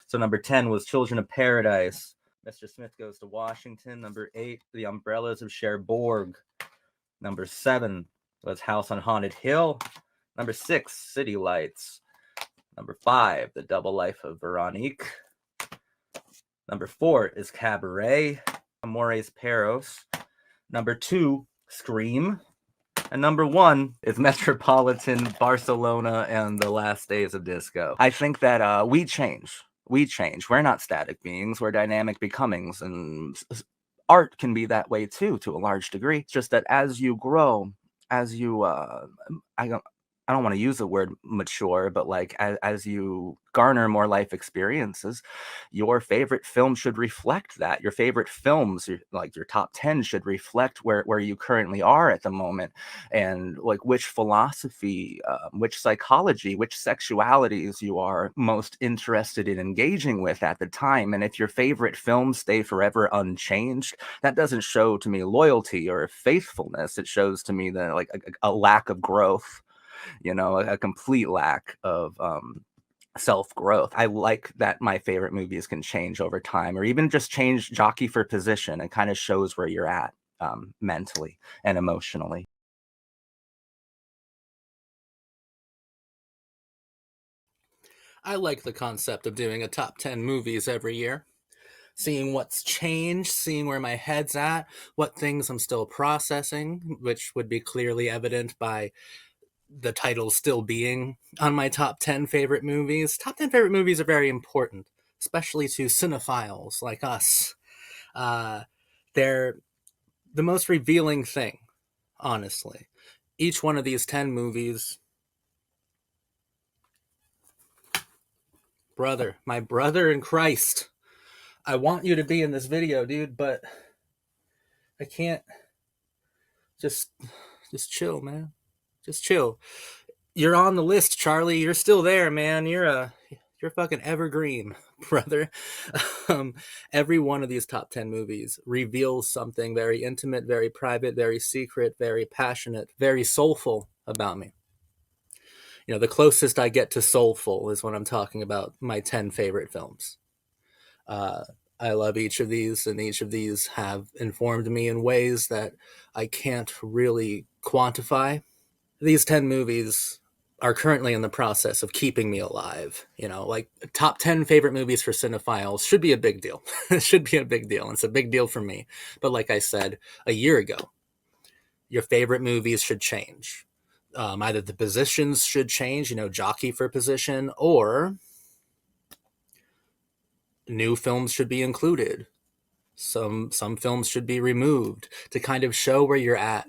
So number 10 was Children of Paradise. Mr. Smith Goes to Washington. Number 8, The Umbrellas of Cherbourg. Number 7 was House on Haunted Hill. Number 6, City Lights. Number 5, The Double Life of Veronique. Number 4 is Cabaret, Amores Perros. Number 2, Scream. And number 1 is Metropolitan Barcelona and the Last Days of Disco. I think that we change. We change. We're not static beings. We're dynamic becomings. And art can be that way too, to a large degree. It's just that as you grow, as you, I don't want to use the word mature, but like as you garner more life experiences, your favorite film should reflect that. Your favorite films, like your top 10, should reflect where you currently are at the moment, and like which philosophy, which psychology, which sexualities you are most interested in engaging with at the time. And if your favorite films stay forever unchanged, that doesn't show to me loyalty or faithfulness. It shows to me that like a lack of growth, a complete lack of self-growth. I like that my favorite movies can change over time, or even just change, jockey for position. It kind of shows where you're at mentally and emotionally. I like the concept of doing a top 10 movies every year, seeing what's changed, seeing where my head's at, what things I'm still processing, which would be clearly evident by the title still being on my top 10 favorite movies. Top 10 favorite movies are very important, especially to cinephiles like us. They're the most revealing thing, honestly. Each one of these 10 movies, my brother in Christ, I want you to be in this video, dude, but I can't. Just chill, man. Just chill. You're on the list, Charlie. You're still there, man. You're fucking evergreen, brother. Every one of these top 10 movies reveals something very intimate, very private, very secret, very passionate, very soulful about me. The closest I get to soulful is when I'm talking about my 10 favorite films. I love each of these, and each of these have informed me in ways that I can't really quantify. These 10 movies are currently in the process of keeping me alive. Like top 10 favorite movies for cinephiles should be a big deal. It should be a big deal. It's a big deal for me. But like I said a year ago, your favorite movies should change. Either the positions should change, jockey for position, or new films should be included. Some films should be removed to kind of show where you're at,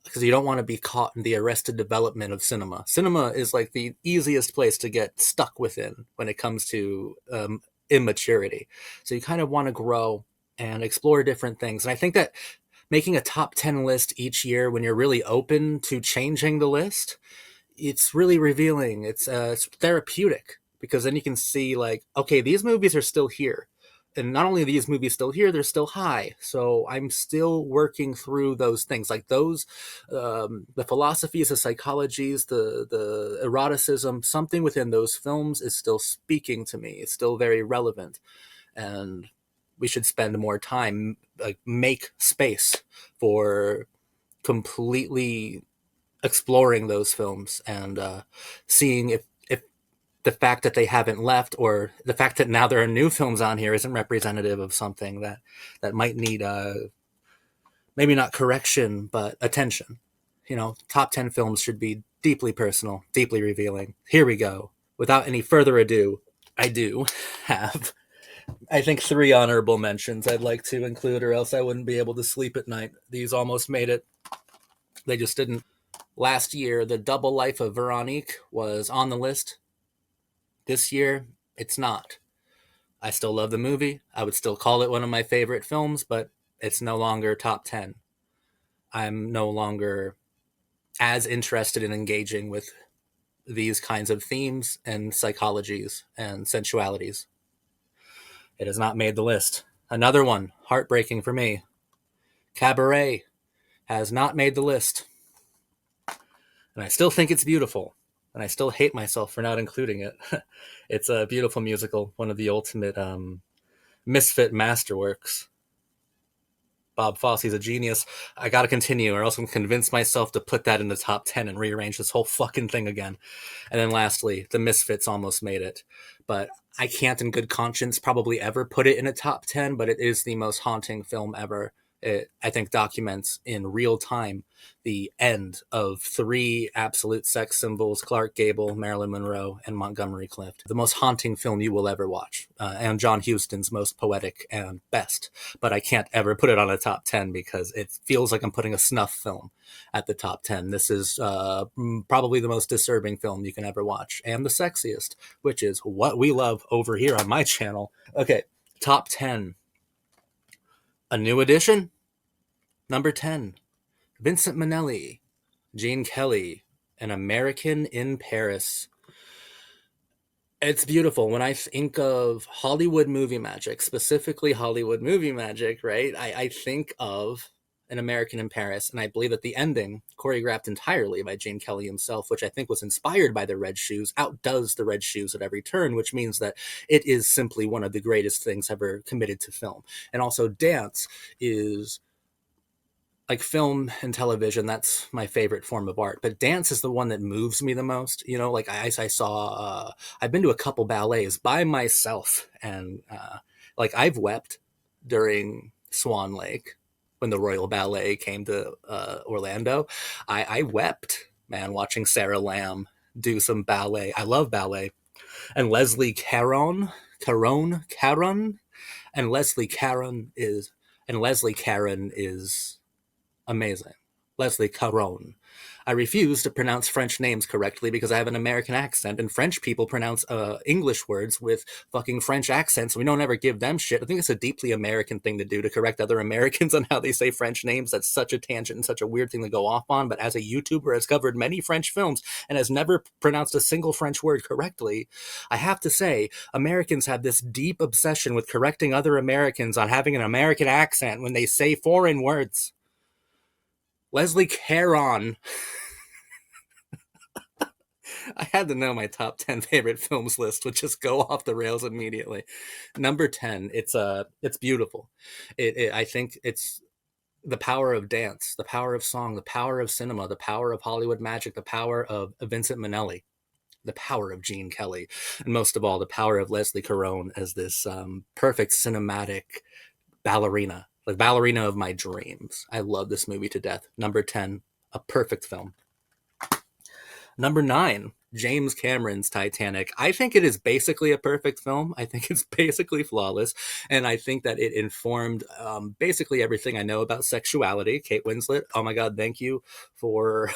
because you don't want to be caught in the arrested development of cinema. Cinema is like the easiest place to get stuck within when it comes to immaturity. So you kind of want to grow and explore different things. And I think that making a top 10 list each year, when you're really open to changing the list, it's really revealing. It's therapeutic, because then you can see like, okay, these movies are still here. And not only are these movies still here, they're still high. So I'm still working through those things, like those, the philosophies, the psychologies, the eroticism, something within those films is still speaking to me. It's still very relevant. And we should spend more time, like make space for completely exploring those films and seeing if the fact that they haven't left, or the fact that now there are new films on here, isn't representative of something that might need maybe not correction, but attention. Top 10 films should be deeply personal, deeply revealing. Here we go. Without any further ado, I do have, I think, 3 honorable mentions I'd like to include, or else I wouldn't be able to sleep at night. These almost made it. They just didn't. Last year, The Double Life of Veronique was on the list. This year, it's not. I still love the movie. I would still call it one of my favorite films, but it's no longer top 10. I'm no longer as interested in engaging with these kinds of themes and psychologies and sensualities. It has not made the list. Another one, heartbreaking for me. Cabaret has not made the list. And I still think it's beautiful. and I still hate myself for not including it. It's a beautiful musical, one of the ultimate misfit masterworks. Bob Fosse's a genius. I gotta continue, or else I'm convince myself to put that in the top 10 and rearrange this whole fucking thing again. And then lastly, The Misfits almost made it. But I can't in good conscience probably ever put it in a top 10, but it is the most haunting film ever. It, I think, documents in real time the end of three absolute sex symbols: Clark Gable, Marilyn Monroe, and Montgomery Clift. The most haunting film you will ever watch, and John Huston's most poetic and best. But I can't ever put it on a top 10 because it feels like I'm putting a snuff film at the top 10. This is probably the most disturbing film you can ever watch, and the sexiest, which is what we love over here on my channel. Okay, top 10. A New Edition, number 10. Vincent Minnelli, Gene Kelly, An American in Paris. It's beautiful. When I think of Hollywood movie magic, specifically Hollywood movie magic, right? I think of An American in Paris, and I believe that the ending, choreographed entirely by Gene Kelly himself, which I think was inspired by the Red Shoes, outdoes the Red Shoes at every turn, which means that it is simply one of the greatest things ever committed to film. And also, dance is like film and television. That's my favorite form of art, but dance is the one that moves me the most. You know, like I saw, I've been to a couple ballets by myself, and like I've wept during Swan Lake when the Royal Ballet came to Orlando. I wept, man, watching Sarah Lamb do some ballet. I love ballet. And Leslie Caron, and Leslie Caron is amazing. Leslie Caron. I refuse to pronounce French names correctly because I have an American accent, and French people pronounce English words with fucking French accents. We don't ever give them shit. I think it's a deeply American thing to do, to correct other Americans on how they say French names. That's such a tangent and such a weird thing to go off on. But as a YouTuber has covered many French films and has never pronounced a single French word correctly, I have to say Americans have this deep obsession with correcting other Americans on having an American accent when they say foreign words. Leslie Caron. I had to know my top 10 favorite films list would just go off the rails immediately. Number 10, it's beautiful. I think it's the power of dance, the power of song, the power of cinema, the power of Hollywood magic, the power of Vincent Minnelli, the power of Gene Kelly, and most of all, the power of Leslie Caron as this perfect cinematic ballerina, like ballerina of my dreams. I love this movie to death. Number 10, a perfect film. Number 9, James Cameron's Titanic. I think it is basically a perfect film. I think it's basically flawless. And I think that it informed basically everything I know about sexuality. Kate Winslet, oh my God, thank you for,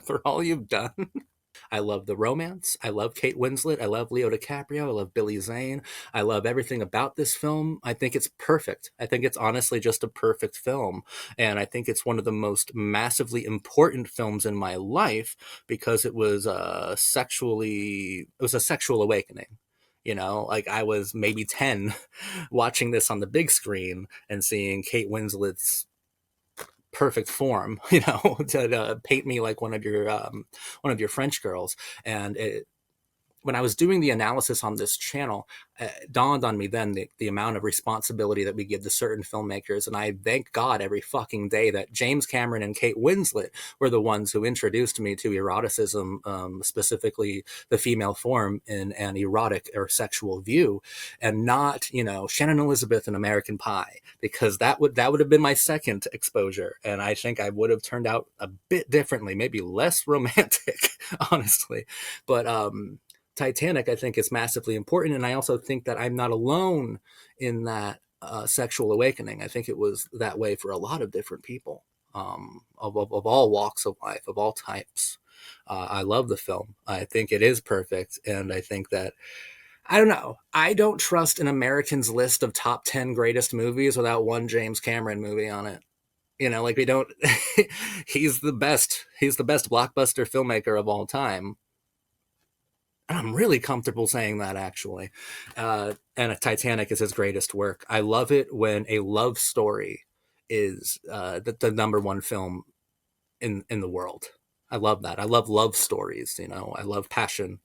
for all you've done. I love the romance. I love Kate Winslet. I love Leo DiCaprio. I love Billy Zane. I love everything about this film. I think it's perfect. I think it's honestly just a perfect film. And I think it's one of the most massively important films in my life because it was a sexual awakening. You know, like I was maybe 10 watching this on the big screen and seeing Kate Winslet's perfect form, you know, to paint me like one of your French girls. And when I was doing the analysis on this channel, it dawned on me then the amount of responsibility that we give to certain filmmakers. And I thank God every fucking day that James Cameron and Kate Winslet were the ones who introduced me to eroticism, specifically the female form in an erotic or sexual view, and not, you know, Shannon Elizabeth in American Pie, because that would have been my second exposure. And I think I would have turned out a bit differently, maybe less romantic, honestly. But Titanic, I think, is massively important. And I also think that I'm not alone in that sexual awakening. I think it was that way for a lot of different people of all walks of life, of all types. I love the film. I think it is perfect. And I think that, I don't know, I don't trust an American's list of top 10 greatest movies without one James Cameron movie on it. You know, like we don't, he's the best blockbuster filmmaker of all time. And I'm really comfortable saying that, actually. And Titanic is his greatest work. I love it when a love story is the number one film in the world. I love that. I love stories, you know. I love passion.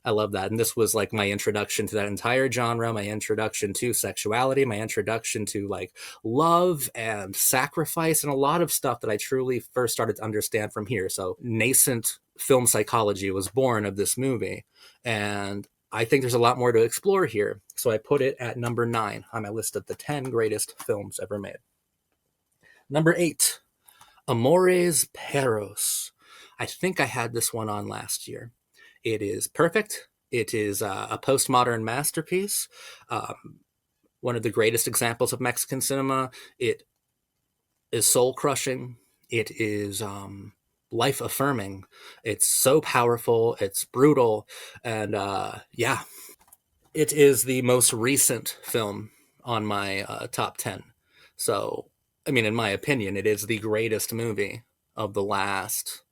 I love that. And this was like my introduction to that entire genre, my introduction to sexuality, my introduction to like love and sacrifice, and a lot of stuff that I truly first started to understand from here. So nascent film psychology was born of this movie. And I think there's a lot more to explore here. So I put it at number 9 on my list of the 10 greatest films ever made. Number 8, Amores Perros. I think I had this one on last year. It is perfect. It is a postmodern masterpiece, one of the greatest examples of Mexican cinema. It is soul crushing. It is life affirming. It's so powerful. It's brutal. And yeah, it is the most recent film on my top 10. So, I mean, in my opinion, it is the greatest movie of the last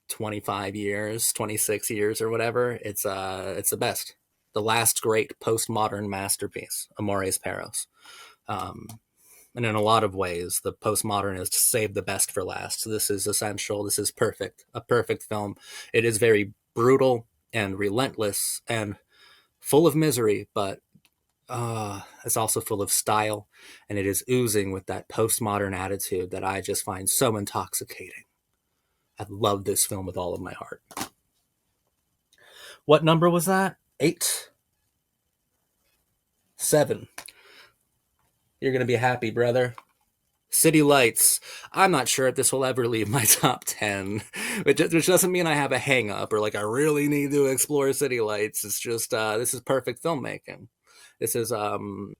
25 years, 26 years or whatever. It's the best. The last great postmodern masterpiece, Amores Perros. Um, and in a lot of ways, the postmodernists saved the best for last. So this is essential. This is perfect. A perfect film. It is very brutal and relentless and full of misery, but it's also full of style, and it is oozing with that postmodern attitude that I just find so intoxicating. I love this film with all of my heart. What number was that? 8? 7. You're going to be happy, brother. City Lights. I'm not sure if this will ever leave my top 10, which doesn't mean I have a hang up or like I really need to explore City Lights. It's just, this is perfect filmmaking. This is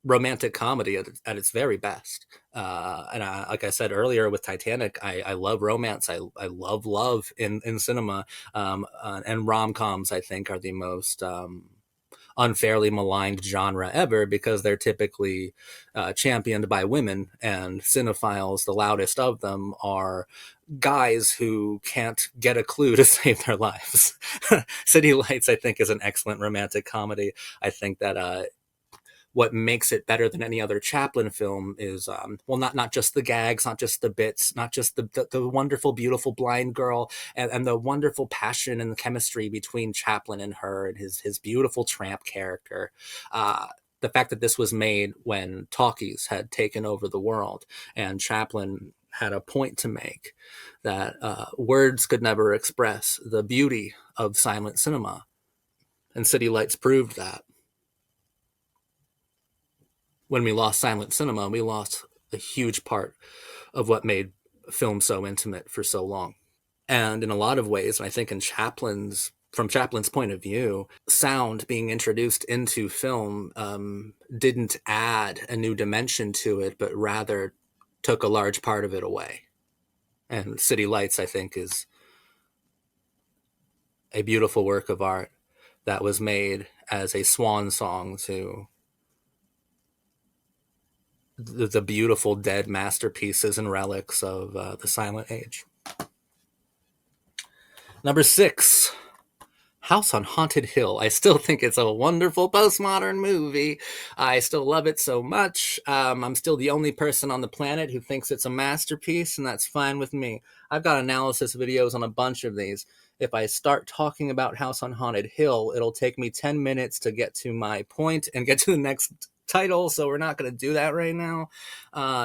romantic comedy at its very best. And like I said earlier with Titanic, I love romance. I love love in cinema. And rom-coms, I think, are the most unfairly maligned genre ever because they're typically championed by women, and cinephiles, the loudest of them, are guys who can't get a clue to save their lives. City Lights, I think, is an excellent romantic comedy. I think that what makes it better than any other Chaplin film is, well, not just the gags, not just the bits, not just the wonderful, beautiful blind girl, and the wonderful passion and the chemistry between Chaplin and her and his beautiful tramp character. The fact that this was made when talkies had taken over the world, and Chaplin had a point to make that words could never express the beauty of silent cinema. And City Lights proved that. When we lost silent cinema, we lost a huge part of what made film so intimate for so long. And in a lot of ways, and I think from Chaplin's point of view, sound being introduced into film didn't add a new dimension to it, but rather took a large part of it away. And City Lights, I think, is a beautiful work of art that was made as a swan song to the beautiful dead masterpieces and relics of the Silent Age. Number 6, House on Haunted Hill. I still think it's a wonderful postmodern movie. I still love it so much. I'm still the only person on the planet who thinks it's a masterpiece, and that's fine with me. I've got analysis videos on a bunch of these. If I start talking about House on Haunted Hill, it'll take me 10 minutes to get to my point and get to the next title, so we're not going to do that right now.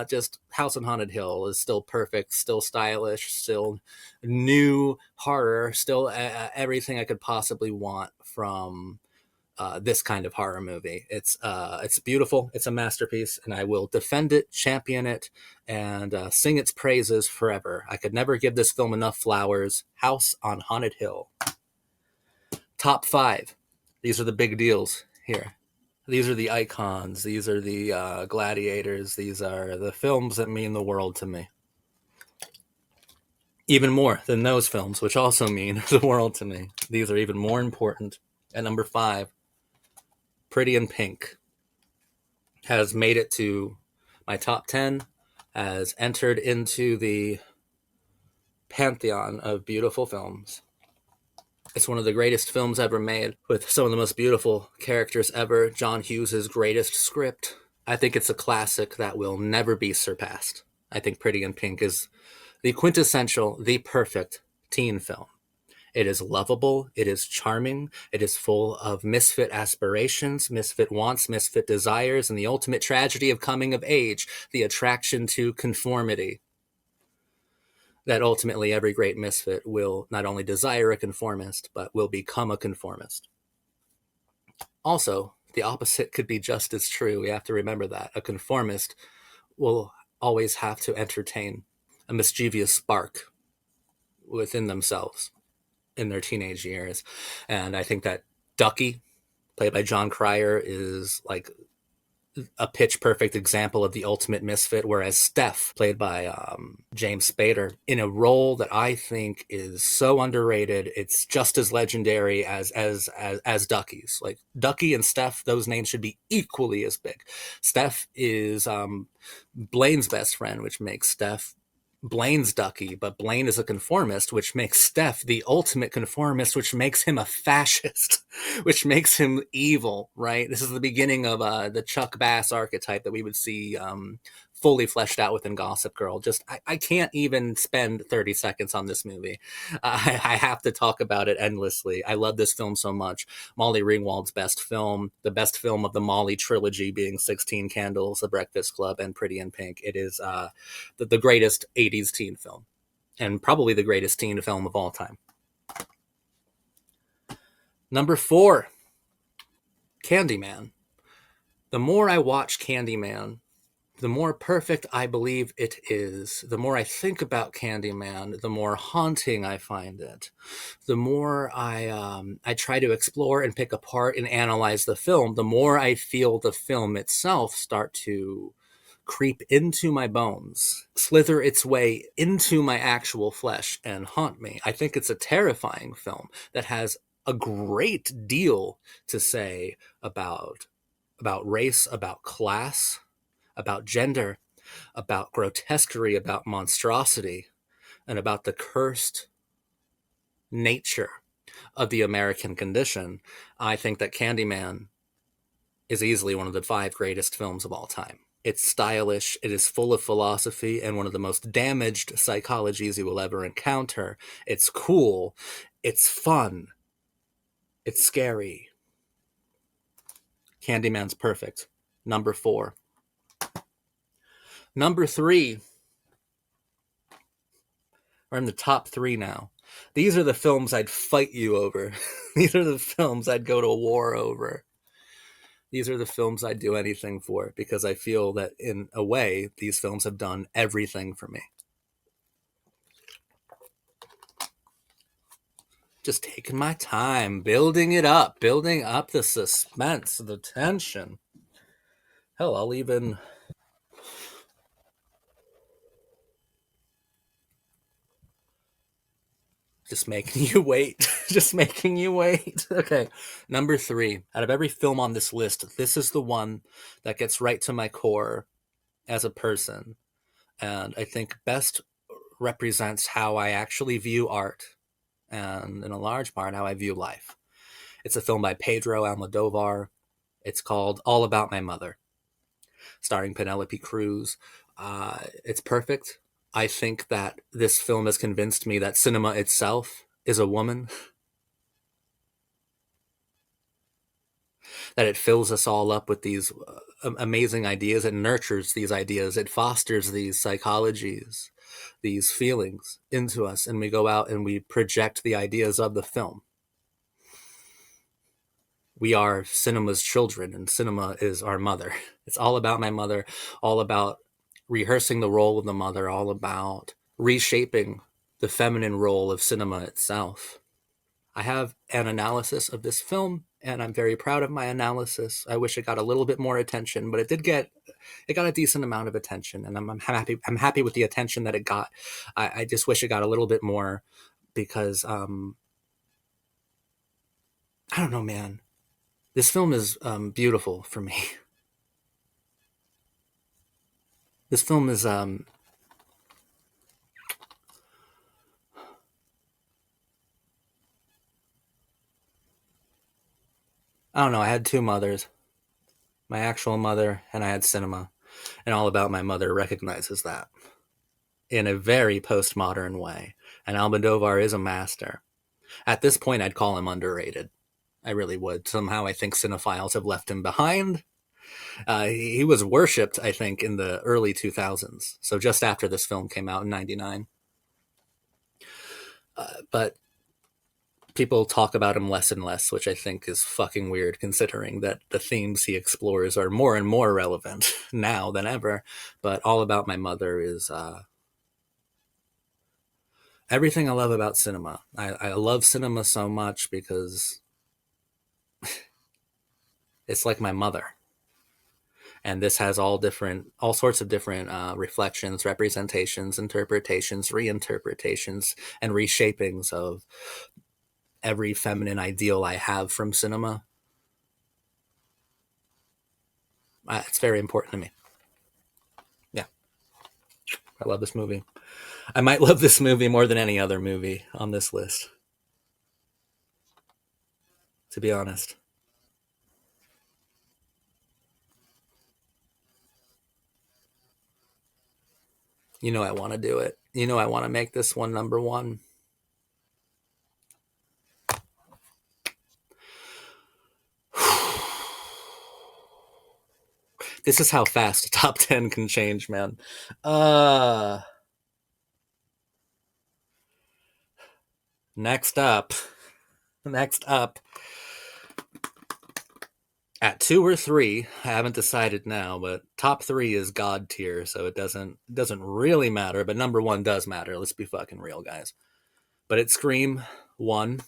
Just House on Haunted Hill is still perfect, still stylish, still new horror, still everything I could possibly want from this kind of horror movie. It's beautiful. It's a masterpiece, and I will defend it, champion it, and sing its praises forever. I could never give this film enough flowers. House on Haunted Hill. Top 5. These are the big deals here. These are the icons. These are the gladiators. These are the films that mean the world to me. Even more than those films, which also mean the world to me. These are even more important. At number 5, Pretty in Pink has made it to my top 10, has entered into the pantheon of beautiful films. It's one of the greatest films ever made, with some of the most beautiful characters ever. John Hughes' greatest script. I think it's a classic that will never be surpassed. I think Pretty in Pink is the quintessential, the perfect teen film. It is lovable, it is charming, it is full of misfit aspirations, misfit wants, misfit desires, and the ultimate tragedy of coming of age, the attraction to conformity. That ultimately every great misfit will not only desire a conformist, but will become a conformist. Also, the opposite could be just as true. We have to remember that. A conformist will always have to entertain a mischievous spark within themselves in their teenage years. And I think that Ducky, played by John Cryer, is like a pitch perfect example of the ultimate misfit, whereas Steph, played by James Spader, in a role that I think is so underrated, it's just as legendary as Ducky's. Like Ducky and Steph, those names should be equally as big. Steph is Blaine's best friend, which makes Steph Blaine's Ducky, but Blaine is a conformist, which makes Steph the ultimate conformist, which makes him a fascist, which makes him evil, right? This is the beginning of the Chuck Bass archetype that we would see fully fleshed out within Gossip Girl. Just, I can't even spend 30 seconds on this movie. I have to talk about it endlessly. I love this film so much. Molly Ringwald's best film, the best film of the Molly trilogy being 16 Candles, The Breakfast Club, and Pretty in Pink. It is the greatest 80s teen film, and probably the greatest teen film of all time. Number 4, Candyman. The more I watch Candyman, the more perfect I believe it is. The more I think about Candyman, the more haunting I find it. The more I try to explore and pick apart and analyze the film, the more I feel the film itself start to creep into my bones, slither its way into my actual flesh, and haunt me. I think it's a terrifying film that has a great deal to say about race, about class, about gender, about grotesquerie, about monstrosity, and about the cursed nature of the American condition. I think that Candyman is easily one of the 5 greatest films of all time. It's stylish, it is full of philosophy and one of the most damaged psychologies you will ever encounter. It's cool, it's fun, it's scary. Candyman's perfect. Number 4. Number 3. We're in the top 3 now. These are the films I'd fight you over. These are the films I'd go to war over. These are the films I'd do anything for, because I feel that in a way, these films have done everything for me. Just taking my time, building up the suspense, the tension. Hell, I'll even... Just making you wait. Just making you wait. Okay. Number 3. Out of every film on this list, this is the one that gets right to my core as a person. And I think best represents how I actually view art. And in a large part, how I view life. It's a film by Pedro Almodovar. It's called All About My Mother, starring Penelope Cruz. It's perfect. I think that this film has convinced me that cinema itself is a woman. That it fills us all up with these amazing ideas. It nurtures these ideas. It fosters these psychologies, these feelings into us. And we go out and we project the ideas of the film. We are cinema's children, and cinema is our mother. It's all about my mother, all about rehearsing the role of the mother, all about reshaping the feminine role of cinema itself. I have an analysis of this film, and I'm very proud of my analysis. I wish it got a little bit more attention, but it got a decent amount of attention, and I'm happy with the attention that it got. I just wish it got a little bit more, because I don't know, man. This film is beautiful for me. This film is I don't know, I had 2 mothers. My actual mother, and I had cinema. And All About My Mother recognizes that in a very postmodern way. And Almodovar is a master. At this point, I'd call him underrated. I really would. Somehow I think cinephiles have left him behind. He was worshipped, I think, in the early 2000s. So just after this film came out in 99. But people talk about him less and less, which I think is fucking weird considering that the themes he explores are more and more relevant now than ever. But All About My Mother is everything I love about cinema. I love cinema so much because it's like my mother. And this has all sorts of different reflections, representations, interpretations, reinterpretations, and reshapings of every feminine ideal I have from cinema. It's very important to me. Yeah. I love this movie. I might love this movie more than any other movie on this list, to be honest. You know I want to do it. You know I want to make this one number one. This is how fast a top 10 can change, man. Next up. At 2 or 3, I haven't decided now, but top 3 is God tier, so it doesn't really matter, but number 1 does matter. Let's be fucking real, guys. But it's Scream 1.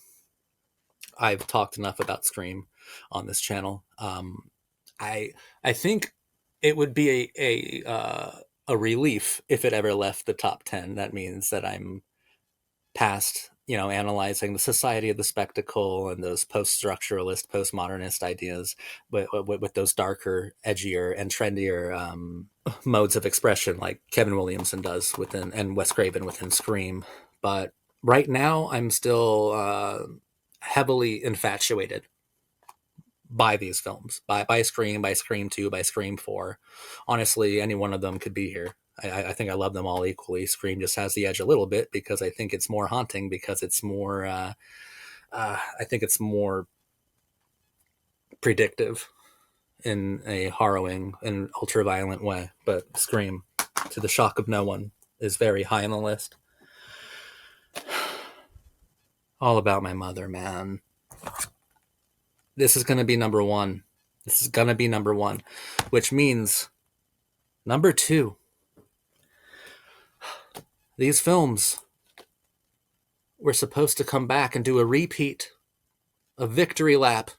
I've talked enough about Scream on this channel. I think it would be a relief if it ever left the top 10. That means that I'm past, analyzing the society of the spectacle and those post-structuralist, postmodernist ideas with those darker, edgier, and trendier modes of expression like Kevin Williamson does within, and Wes Craven within Scream. But right now, I'm still heavily infatuated by these films, by Scream, by Scream 2, by Scream 4. Honestly, any one of them could be here. I think I love them all equally. Scream just has the edge a little bit because I think it's more haunting, because it's more, I think it's more predictive in a harrowing and ultra-violent way. But Scream, to the shock of no one, is very high on the list. All About My Mother, man. This is going to be number 1. This is going to be number 1, which means number 2. These films were supposed to come back and do a repeat, a victory lap,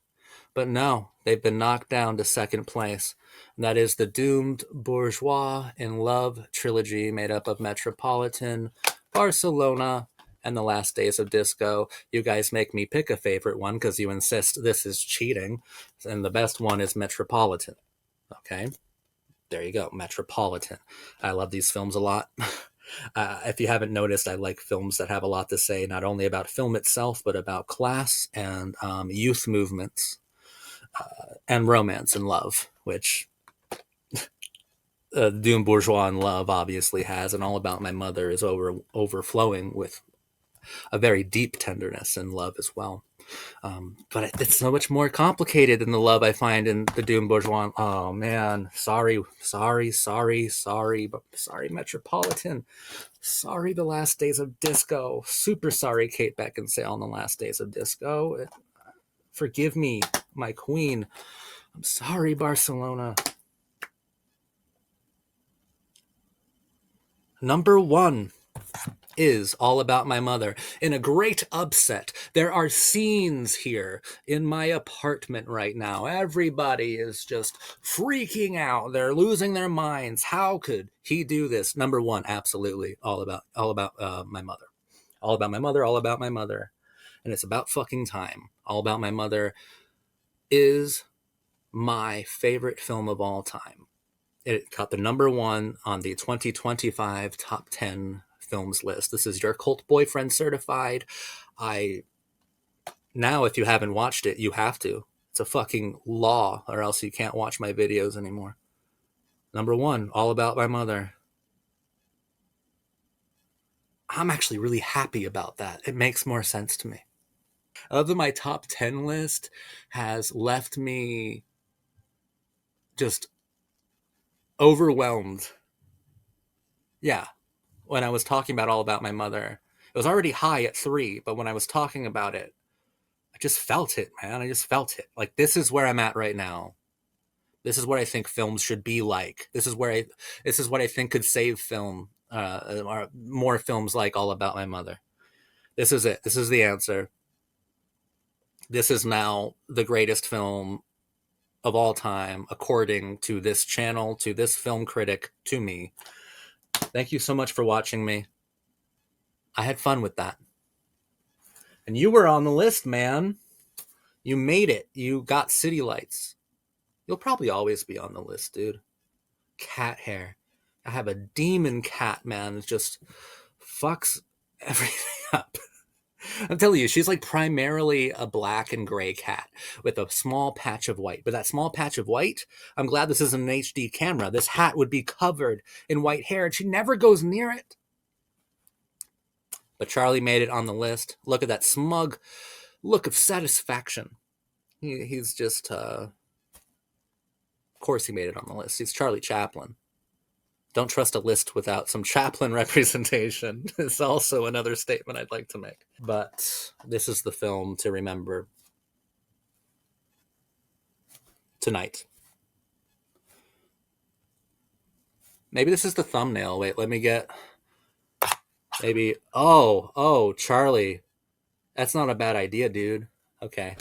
but no, they've been knocked down to second place. And that is the doomed Bourgeois in Love trilogy, made up of Metropolitan, Barcelona, and The Last Days of Disco. You guys make me pick a favorite one because you insist this is cheating. And the best one is Metropolitan. Okay? There you go, Metropolitan. I love these films a lot. If you haven't noticed, I like films that have a lot to say, not only about film itself, but about class and youth movements and romance and love, which Doomed Bourgeois in Love obviously has, and All About My Mother is overflowing with a very deep tenderness and love as well. But it's so much more complicated than the love I find in the Doomed Bourgeois. Oh man, sorry, Metropolitan. Sorry, The Last Days of Disco. Super sorry, Kate Beckinsale, on The Last Days of Disco. Forgive me, my queen. I'm sorry, Barcelona. Number 1 is All About My Mother. In a great upset, there are scenes here in my apartment right now. Everybody is just freaking out. They're losing their minds. How could he do this? Number 1, absolutely, all about my mother. All About My Mother, All About My Mother. And it's about fucking time. All About My Mother is my favorite film of all time. It got the number 1 on the 2025 top 10 films list. This is your cult boyfriend certified. Now, if you haven't watched it, you have to. It's a fucking law, or else you can't watch my videos anymore. Number 1, All About My Mother. I'm actually really happy about that. It makes more sense to me. I love that my top 10 list has left me just overwhelmed. Yeah. When I was talking about All About My Mother, it was already high at 3, but when I was talking about it, I just felt it, man. I just felt it. Like, this is where I'm at right now. This is what I think films should be like. This is what I think could save film, or more films like All About My Mother. This is it. This is the answer. This is now the greatest film of all time, according to this channel, to this film critic, to me. Thank you so much for watching me. I had fun with that. And you were on the list, man. You made it. You got City Lights. You'll probably always be on the list, dude. Cat hair. I have a demon cat, man. It just fucks everything up. I'm telling you, she's like primarily a black and gray cat with a small patch of white. But that small patch of white, I'm glad this isn't an HD camera. This hat would be covered in white hair, and she never goes near it. But Charlie made it on the list. Look at that smug look of satisfaction. He's just, of course he made it on the list. He's Charlie Chaplin. Don't trust a list without some Chaplin representation. It's also another statement I'd like to make. But this is the film to remember tonight. Maybe this is the thumbnail. Wait, let me get... Maybe... Oh, Charlie. That's not a bad idea, dude. Okay.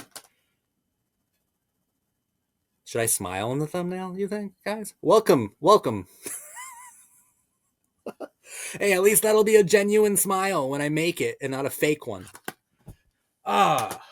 Should I smile in the thumbnail, you think, guys? Welcome. Hey, at least that'll be a genuine smile when I make it and not a fake one. Ah.